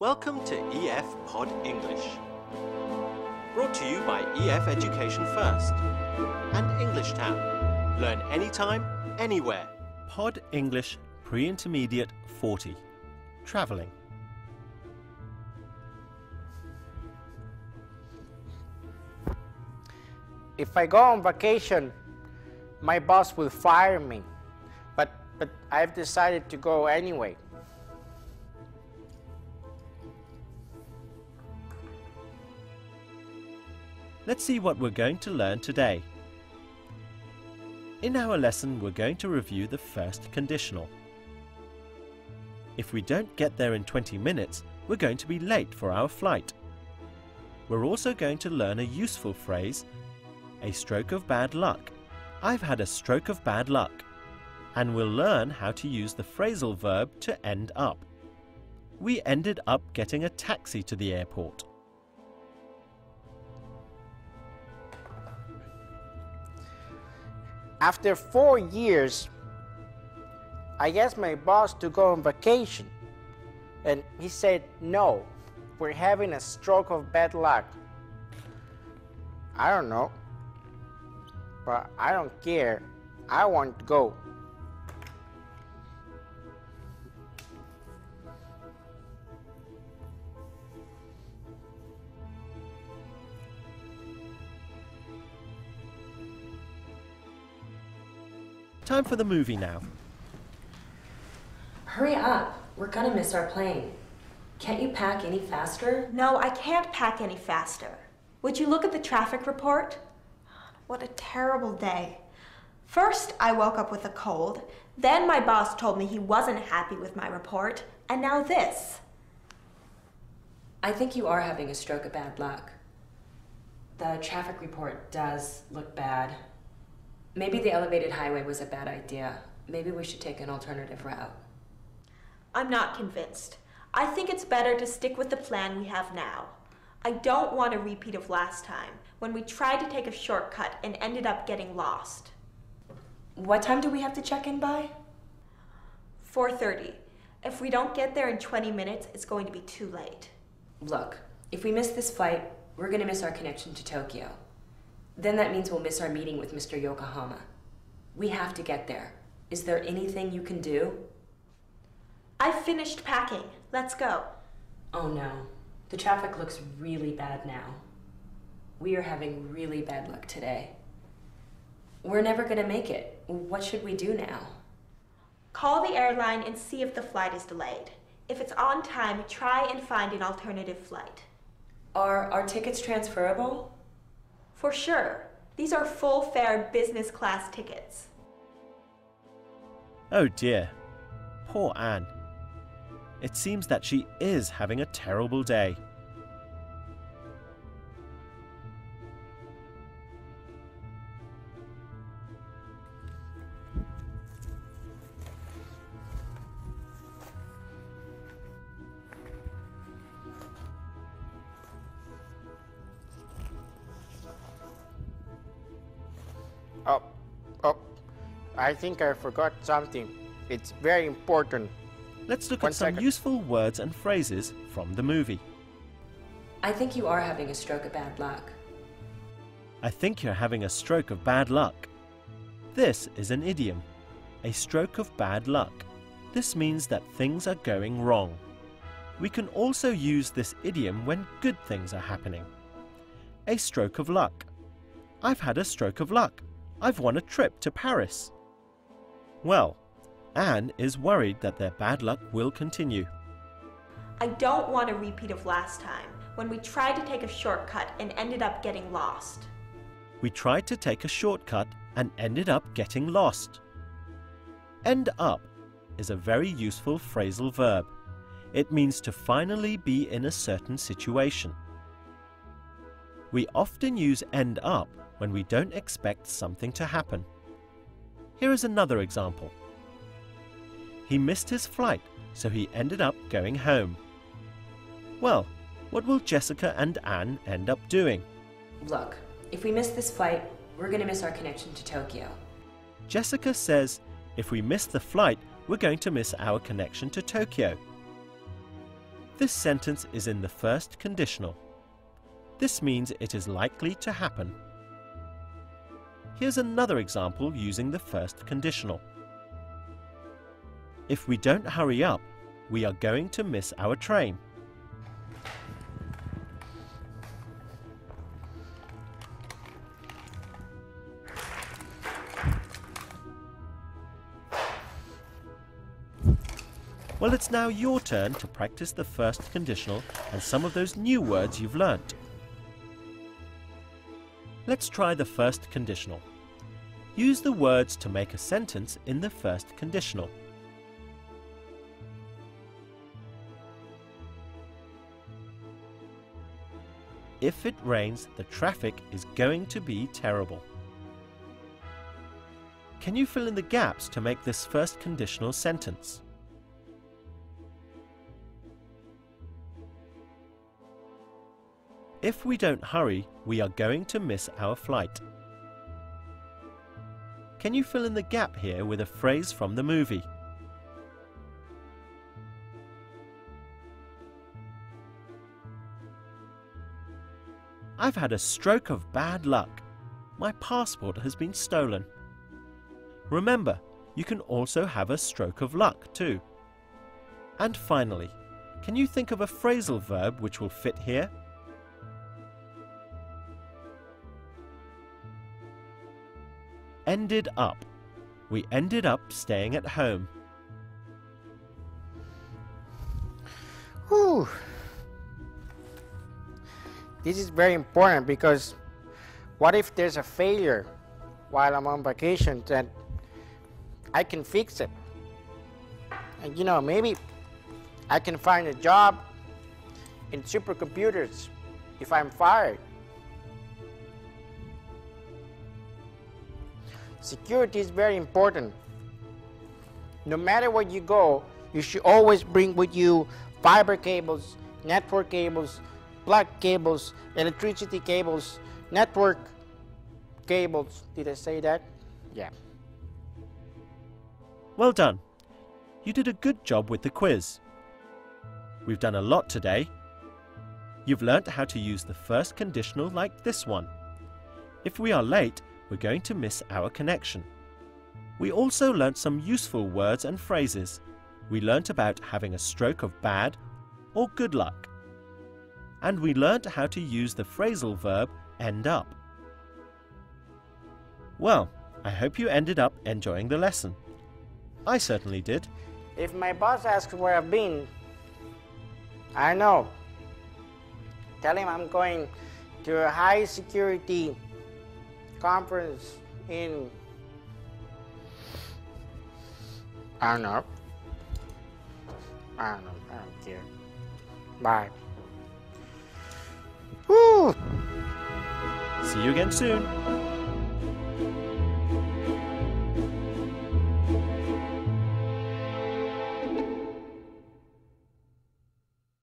Welcome to EF Pod English. Brought to you by EF Education First and English Town. Learn anytime, anywhere. Pod English Pre-Intermediate 40. Travelling. If I go on vacation, my boss will fire me, but I've decided to go anyway. Let's see what we're going to learn today. In our lesson, we're going to review the first conditional. If we don't get there in 20 minutes, we're going to be late for our flight. We're also going to learn a useful phrase, a stroke of bad luck. I've had a stroke of bad luck. And we'll learn how to use the phrasal verb to end up. We ended up getting a taxi to the airport. After 4 years, I asked my boss to go on vacation, and he said, no, we're having a stroke of bad luck. I don't know, but I don't care. I want to go. Time for the movie now. Hurry up, we're gonna miss our plane. Can't you pack any faster? No, I can't pack any faster. Would you look at the traffic report? What a terrible day. First, I woke up with a cold. Then my boss told me he wasn't happy with my report. And now this. I think you are having a stroke of bad luck. The traffic report does look bad. Maybe the elevated highway was a bad idea. Maybe we should take an alternative route. I'm not convinced. I think it's better to stick with the plan we have now. I don't want a repeat of last time, when we tried to take a shortcut and ended up getting lost. What time do we have to check in by? 4:30. If we don't get there in 20 minutes, it's going to be too late. Look, if we miss this flight, we're gonna miss our connection to Tokyo. Then that means we'll miss our meeting with Mr. Yokohama. We have to get there. Is there anything you can do? I've finished packing. Let's go. Oh no. The traffic looks really bad now. We are having really bad luck today. We're never gonna make it. What should we do now? Call the airline and see if the flight is delayed. If it's on time, try and find an alternative flight. Are our tickets transferable? For sure. These are full-fare business class tickets. Oh dear. Poor Anne. It seems that she is having a terrible day. I think I forgot something. It's very important. Let's look One at some second. useful words and phrases from the movie. I think you are having a stroke of bad luck. I think you're having a stroke of bad luck. This is an idiom, a stroke of bad luck. This means that things are going wrong. We can also use this idiom when good things are happening. A stroke of luck. I've had a stroke of luck. I've won a trip to Paris. Well, Anne is worried that their bad luck will continue. I don't want a repeat of last time, when we tried to take a shortcut and ended up getting lost. We tried to take a shortcut and ended up getting lost. End up is a very useful phrasal verb. It means to finally be in a certain situation. We often use end up when we don't expect something to happen. Here is another example. He missed his flight, so he ended up going home. Well, what will Jessica and Anne end up doing? Look, if we miss this flight, we're gonna miss our connection to Tokyo. Jessica says if we miss the flight, we're going to miss our connection to Tokyo. This sentence is in the first conditional. This means it is likely to happen. Here's another example using the first conditional. If we don't hurry up, we are going to miss our train. Well, it's now your turn to practice the first conditional and some of those new words you've learnt. Let's try the first conditional. Use the words to make a sentence in the first conditional. If it rains, the traffic is going to be terrible. Can you fill in the gaps to make this first conditional sentence? If we don't hurry, we are going to miss our flight. Can you fill in the gap here with a phrase from the movie? I've had a stroke of bad luck. My passport has been stolen. Remember, you can also have a stroke of luck too. And finally, can you think of a phrasal verb which will fit here? Ended up. We ended up staying at home. Whew. This is very important because what if there's a failure while I'm on vacation, then I can fix it. And you know, maybe I can find a job in supercomputers if I'm fired. Security is very important. No matter where you go, you should always bring with you fiber cables, network cables, plug cables, electricity cables, network cables. Did I say that? Yeah. Well done. You did a good job with the quiz. We've done a lot today. You've learnt how to use the first conditional like this one. If we are late, we're going to miss our connection. We also learnt some useful words and phrases. We learnt about having a stroke of bad or good luck. And we learnt how to use the phrasal verb end up. Well, I hope you ended up enjoying the lesson. I certainly did. If my boss asks where I've been, I know. Tell him I'm going to a high security conference in, I don't know. I don't care. Bye. Woo! See you again soon.